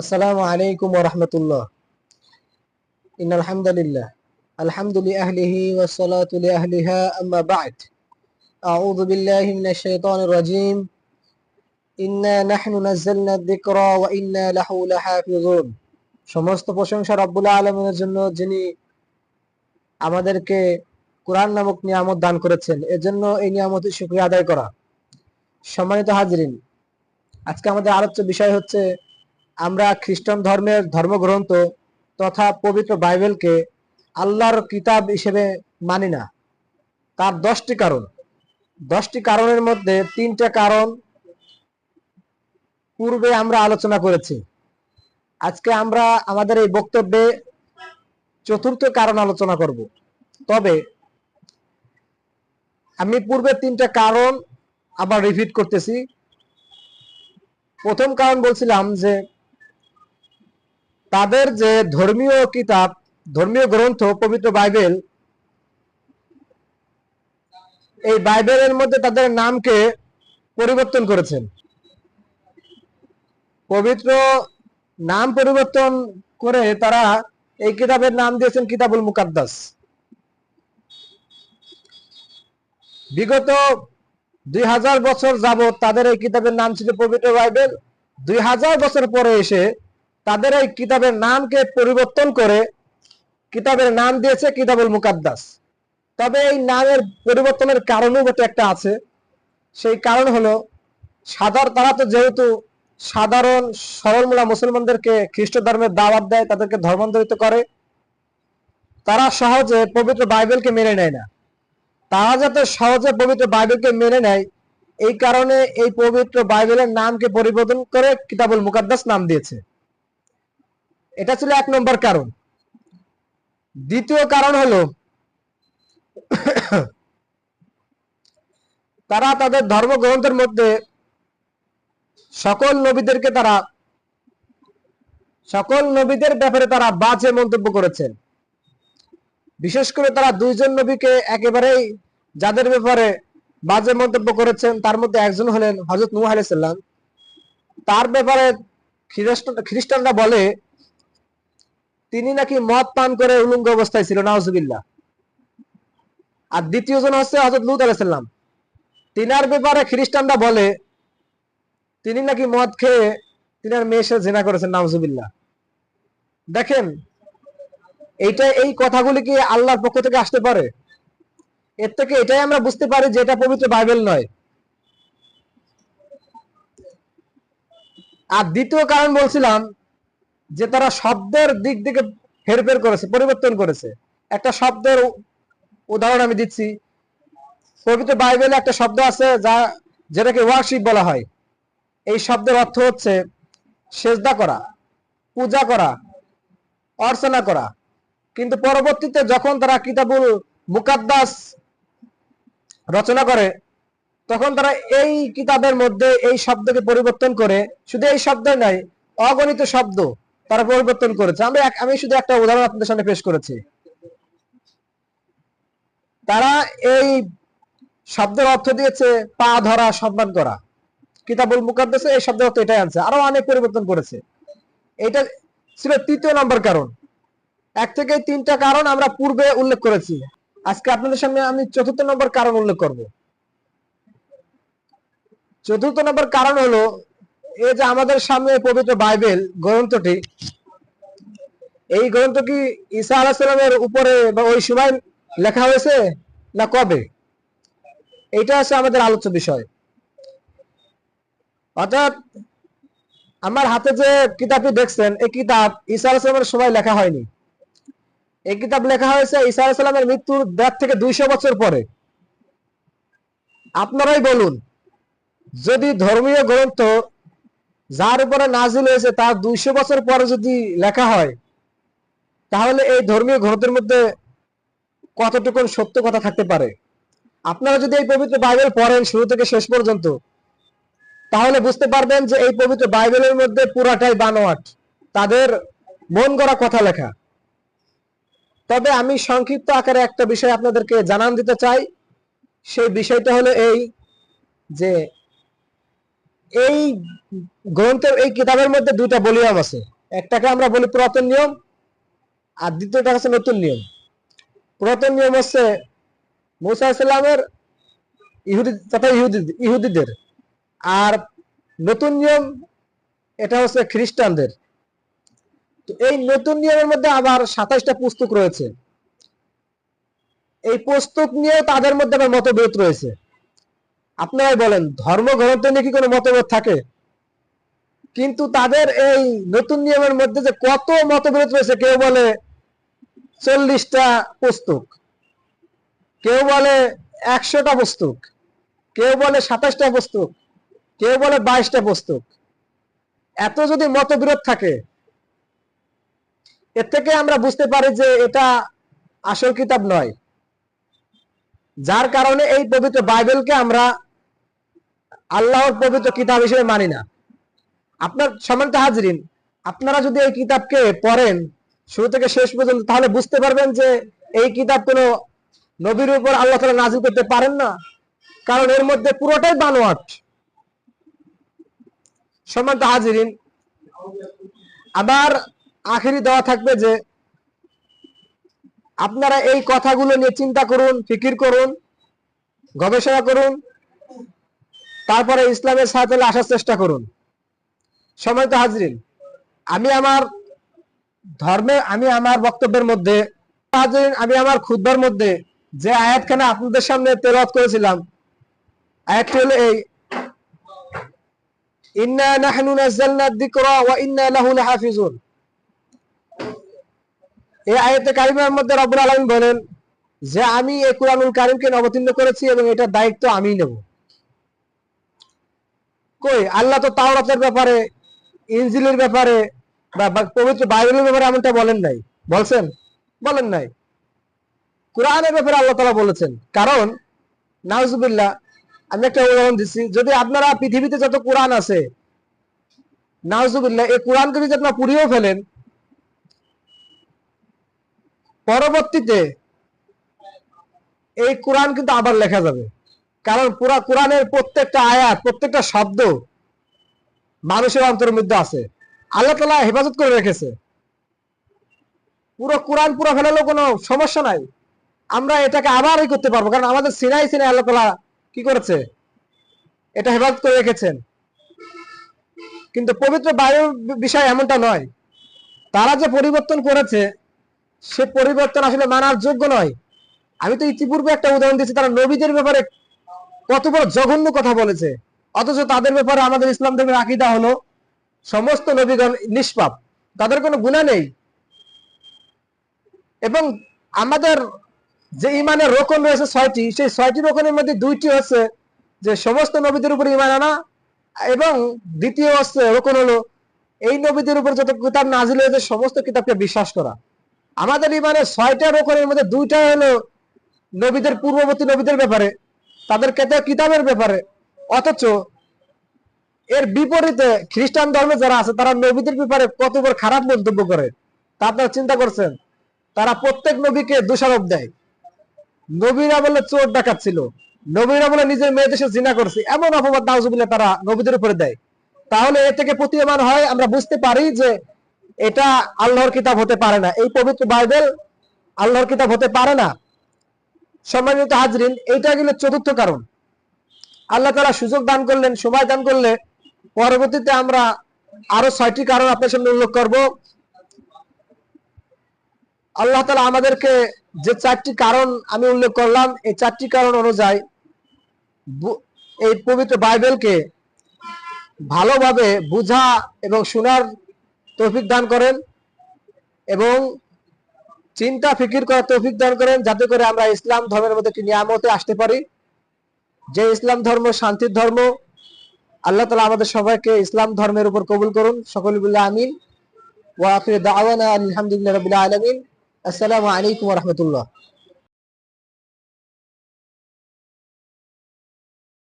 আসসালামু আলাইকুম ওয়া রাহমাতুল্লাহ। ইন্নাল হামদালিল্লাহ আলহামদু লিআহলিহি ওয়াস সালাতু লিআহলিহা আম্মা বা'দ। আউযু বিল্লাহি মিনাশ শাইতানির রাজীম। ইন্না নাহনু নাযালনা যিকরা ওয়া ইন্না লাহু লাহাফিজুন। সমস্ত প্রশংসা রব্বুল আলামিনের জন্য, যিনি আমাদেরকে কুরআন নামক নিয়ামত দান করেছেন। এজন্য এই নিয়ামতের শুকরিয়া আদায় করা। সম্মানিত হাজিরিন, আজকে আমাদের আলোচ্য বিষয় হচ্ছে আমরা খ্রিস্টান ধর্মের ধর্মগ্রন্থ তথা পবিত্র বাইবেলকে আল্লাহর কিতাব হিসেবে মানি না। তার 10টি কারণ। 10টি কারণের মধ্যে 3টে কারণ পূর্বে আমরা আলোচনা করেছি। আজকে আমরা আমাদের এই বক্তব্যে চতুর্থ কারণ আলোচনা করব। তবে আমি পূর্বে 3টে কারণ আবার রিপিট করতেছি। প্রথম কারণ বলছিলাম যে তাদের যে ধর্মীয় কিতাব, ধর্মীয় গ্রন্থ পবিত্র বাইবেল, এই বাইবেলের মধ্যে তাদের নামকে পরিবর্তন করেছেন। পবিত্র নাম পরিবর্তন করে তারা এই কিতাবের নাম দিয়েছেন কিতাবুল মুকাদ্দাস। বিগত 2000 বছর যাবত তাদের এই কিতাবের নাম ছিল পবিত্র বাইবেল। 2000 বছর পরে এসে তাদের এই কিতাবের নামকে পরিবর্তন করে কিতাবের নাম দিয়েছে কিতাবুল মুকাদ্দাস। তবে এই নামের পরিবর্তনের কারণও বটে একটা আছে। সেই কারণ হলো তারা তো যেহেতু সাধারণ সরলমূলা মুসলমানদেরকে খ্রিস্ট ধর্মের দাওয়াত দেয়, তাদেরকে ধর্মান্তরিত করে, তারা সহজে পবিত্র বাইবেলকে মেনে নেয় না। তারা যাতে সহজে পবিত্র বাইবেলকে মেনে নেয়, এই কারণে এই পবিত্র বাইবেলের নামকে পরিবর্তন করে কিতাবুল মুকাদ্দাস নাম দিয়েছে। এটা ছিল 1 নম্বর কারণ। দ্বিতীয় কারণ হলো তারা তাদের ধর্মগ্রন্থের মধ্যে সকল নবীদের ব্যাপারে তারা বাজে মন্তব্য করেছেন। বিশেষ করে তারা 2 জন নবীকে একেবারেই, যাদের ব্যাপারে বাজে মন্তব্য করেছেন, তার মধ্যে একজন হলেন হযরত নূহ আলাইহিস সালাম। তার ব্যাপারে খ্রিস্টানরা বলে তিনি নাকি মদ পান করে উলঙ্গ অবস্থায় ছিল, নাউজুবিল্লাহ। আর দ্বিতীয় জন হচ্ছে হযরত লূত আলাইহিস সালাম। তিনার ব্যাপারে খ্রিস্টানরা বলে তিনি নাকি মদ খেয়ে তিনার মেয়ের সাথে জিনা করেছেন, নাউজুবিল্লাহ। দেখেন, এই কথাগুলি কি আল্লাহর পক্ষ থেকে আসতে পারে? এর থেকে এটাই আমরা বুঝতে পারি যে এটা পবিত্র বাইবেল নয়। আর দ্বিতীয় কারণ বলছিলাম যে তারা শব্দের দিক থেকে হেরফের করেছে, পরিবর্তন করেছে। একটা শব্দের উদাহরণ আমি দিচ্ছি। পবিত্র বাইবেলে একটা শব্দ আছে যেটাকে ওয়ার্শিপ বলা হয়। এই শব্দের অর্থ হচ্ছে সেজদা করা, পূজা করা, অর্চনা করা। কিন্তু পরবর্তীতে যখন তারা কিতাবুল মুকাদ্দাস রচনা করে, তখন তারা এই কিতাবের মধ্যে এই শব্দকে পরিবর্তন করে, শুধু এই শব্দ নয়, অগণিত শব্দ তারা পরিবর্তন করেছে। আমি শুধু একটা উদাহরণ আপনাদের সামনে পেশ করেছি। তারা এই শব্দের অর্থ দিয়েছে পা ধরা, সম্মান করা। কিতাবুল মুকাদ্দাসে এই শব্দের অর্থ এটাই আনছে, আরো অনেক পরিবর্তন করেছে। এটা ছিল 3য় নম্বর কারণ। 1 থেকে 3টা কারণ আমরা পূর্বে উল্লেখ করেছি। আজকে আপনাদের সামনে আমি 4র্থ নম্বর কারণ উল্লেখ করব। 4র্থ নম্বর কারণ হলো এই যে আমাদের সামনে পবিত্র বাইবেল গ্রন্থটি, এই গ্রন্থ কি ঈসা আলাইহিস সালামের উপরে বা ওই সময় লেখা হয়েছে না কবে? এইটা আছে আমাদের আলোচ্য বিষয়। অর্থাৎ আমার হাতে যে কিতাবটি দেখছেন, এই কিতাব ঈসা আলাইহিস সালামের সময় লেখা হয়নি। এই কিতাব লেখা হয়েছে ঈসা আলাইহিস সালামের মৃত্যুর 1.5 থেকে 200 বছর পরে। আপনারাই বলুন, যদি ধর্মীয় গ্রন্থ যার উপরে নাজিল হয়েছে তার 200 বছর পরে যদি লেখা হয়, তাহলে এই ধর্মীয় গ্রন্থের মধ্যে কতটুকু সত্য কথা থাকতে পারে? আপনারা যদি এই পবিত্র বাইবেল পড়েন শুরু থেকে শেষ পর্যন্ত, তাহলে বুঝতে পারবেন যে এই পবিত্র বাইবেলের মধ্যে পুরাটাই বানোয়াট, তাদের মন গড়া কথা লেখা। তবে আমি সংক্ষিপ্ত আকারে একটা বিষয় আপনাদেরকে জানান দিতে চাই। সেই বিষয়টা হলো এই যে এই গ্রন্থের, এই কিতাবের মধ্যে 2টা ভলিউম আছে। একটাকে আমরা বলি পুরাতন নিয়ম, আর দ্বিতীয়টা হচ্ছে নতুন নিয়ম। পুরাতন নিয়ম হচ্ছে মুসা ইসলামের ইহুদি তথা ইহুদিদের, আর নতুন নিয়ম এটা হচ্ছে খ্রিস্টানদের। তো এই নতুন নিয়মের মধ্যে আবার 27টা পুস্তক রয়েছে। এই পুস্তক নিয়ে তাদের মধ্যে আবার মতভেদ রয়েছে। আপনারাই বলেন, ধর্মগ্রন্থ নিয়ে কি কোনো মতভেদ থাকে? কিন্তু তাদের এই নতুন নিয়মের মধ্যে যে কত মতভেদ রয়েছে, কেউ বলে 40টা পুস্তক, কেউ বলে 100টা পুস্তক, কেউ বলে 27টা পুস্তক, কেউ বলে 22টা পুস্তক। এত যদি মতবিরোধ থাকে, এর থেকে আমরা বুঝতে পারি যে এটা আসল কিতাব নয়, যার কারণে এই পবিত্র বাইবেলকে আমরা আল্লাহর পবিত্র কিতাব হিসেবে মানি না। আপনার সম্মানিত হাজরিন, আপনারা যদি এই কিতাবকে পড়েন শুরু থেকে শেষ পর্যন্ত, তাহলে বুঝতে পারবেন যে এই কিতাব কোনো নবীর উপর আল্লাহ তাআলা নাযিল করতে পারেন না, কারণ এর মধ্যে পুরোটাই বানোয়াট। সম্মানিত হাজরিন, আবার আখেরি দেওয়া থাকবে যে আপনারা এই কথাগুলো নিয়ে চিন্তা করুন, ফিকির করুন, গবেষণা করুন, তারপরে ইসলামের সাথে আসার চেষ্টা করুন। সম্মানিত হাজরিন, আমি আমার বক্তব্যের মধ্যে, আমি আমার খুতবার মধ্যে যে আয়াতখানা আপনাদের সামনে তেলাওয়াত করেছিলাম, আয়াতটি হলো এই, ইন্না নাহনু নাযালনা যিকরা ওয়া ইন্না লাহু লাহাফিজুন। এই আয়াতে কারিমার মধ্যে রব্বুল আলামিন বলেন যে আমি এই কুরআনুল কারীমকে অবতীর্ণ করেছি এবং এটার দায়িত্ব আমিই নেব। কই, আল্লাহ তো তাওরাতের ব্যাপারে, ইনজিলের ব্যাপারে বা পবিত্র বাইবেলের ব্যাপারে এমনটা বলেন নাই। বলছেন? বলেন নাই। কোরআনের ব্যাপারে আল্লাহ তাআলা বলেছেন। কারণ নাউজুবিল্লাহ, আমি একটা উদাহরণ দিচ্ছি, যদি আপনারা পৃথিবীতে যত কোরআন আছে, নাউজুবিল্লাহ, এই কোরআনকে যদি আপনারা পুড়িয়েও ফেলেন, পরবর্তীতে এই কোরআন কিন্তু আবার লেখা যাবে। কারণ পুরা কোরআনের প্রত্যেকটা আয়াত, প্রত্যেকটা শব্দ মানুষের অন্তরের মধ্যে আছে, আল্লাহ তাআলা হেফাজত করে রেখেছে। পুরো কোরআন পুরো ফেলালেও কোনো সমস্যা নাই, আমরা এটাকে আবারই করতে পারবো, কারণ আমাদের সিনাই আল্লাহ তাআলা কি করেছে, এটা হেফাজত করে রেখেছেন। কিন্তু পবিত্র বাইবেল বিষয় এমনটা নয়। তারা যে পরিবর্তন করেছে, সে পরিবর্তন আসলে মানার যোগ্য নয়। আমি তো ইতিপূর্বে একটা উদাহরণ দিয়েছি, তারা নবীদের ব্যাপারে কত বড় জঘন্য কথা বলেছে, অথচ তাদের ব্যাপারে আমাদের ইসলাম ধর্মের আকীদা হলো সমস্ত নবীগণ নিষ্পাপ, তাদের কোনো গুনাহ নেই। এবং আমাদের যে ইমানের রোকন রয়েছে 6টি, সেই 6টি রোকনের মধ্যে 2টি হচ্ছে যে সমস্ত নবীদের উপর ঈমান আনা, এবং দ্বিতীয় হচ্ছে রোকন হলো এই নবীদের উপর যত কিতাব নাযিল হয়েছে সমস্ত কিতাবকে বিশ্বাস করা। আমাদের ইমানের 6টা রোকনের মধ্যে 2টা হলো নবীদের, পূর্ববর্তী নবীদের ব্যাপারে, তাদের কিতাবের ব্যাপারে। অথচ এর বিপরীতে খ্রিস্টান ধর্মে যারা আছে, তারা নবীদের ব্যাপারে কত বড় খারাপ মন্তব্য করে তা আপনারা চিন্তা করছেন? তারা প্রত্যেক নবীকে দোষারোপ দেয়। নবীরা বলে চোর ডাকাত ছিল, নবীরা বলে নিজের মেয়েদের সাথে জিনা করছে, এমন অপবাদ নাউজুবিল্লাহ তারা নবীদের উপরে দেয়। তাহলে এ থেকে প্রতীয়মান হয়, আমরা বুঝতে পারি যে এটা আল্লাহর কিতাব হতে পারে না, এই পবিত্র বাইবেল আল্লাহর কিতাব হতে পারে না। সম্মানিত হাজরিন, এইটা গেল চতুর্থ কারণ। আল্লাহ তাআলা সুযোগ দান করলেন, সময় দান করলে পরবর্তীতে আমরা আরো 6টি কারণ আপনার সামনে উল্লেখ করব। আল্লাহ তাআলা আমাদেরকে যে 4টি কারণ আমি উল্লেখ করলাম, এই 4টি কারণ অনুযায়ী এই পবিত্র বাইবেলকে ভালোভাবে বুঝা এবং শোনার তৌফিক দান করেন, এবং চিন্তা ফিকির করার তৌফিক দান করেন, যাতে করে আমরা ইসলাম ধর্মের মধ্যে একটি নিয়ামতে আসতে পারি, যে ইসলাম ধর্ম শান্তির ধর্ম। আল্লাহ তাআলা আমাদের সবাইকে ইসলাম ধর্মের উপর কবুল করুন। সকলে বলি আমিন। ওয়া আখিরু দাওয়ানা আলহামদুলিল্লাহি রাব্বিল আলামিন। আসসালামু আলাইকুম ওয়া রাহমাতুল্লাহ।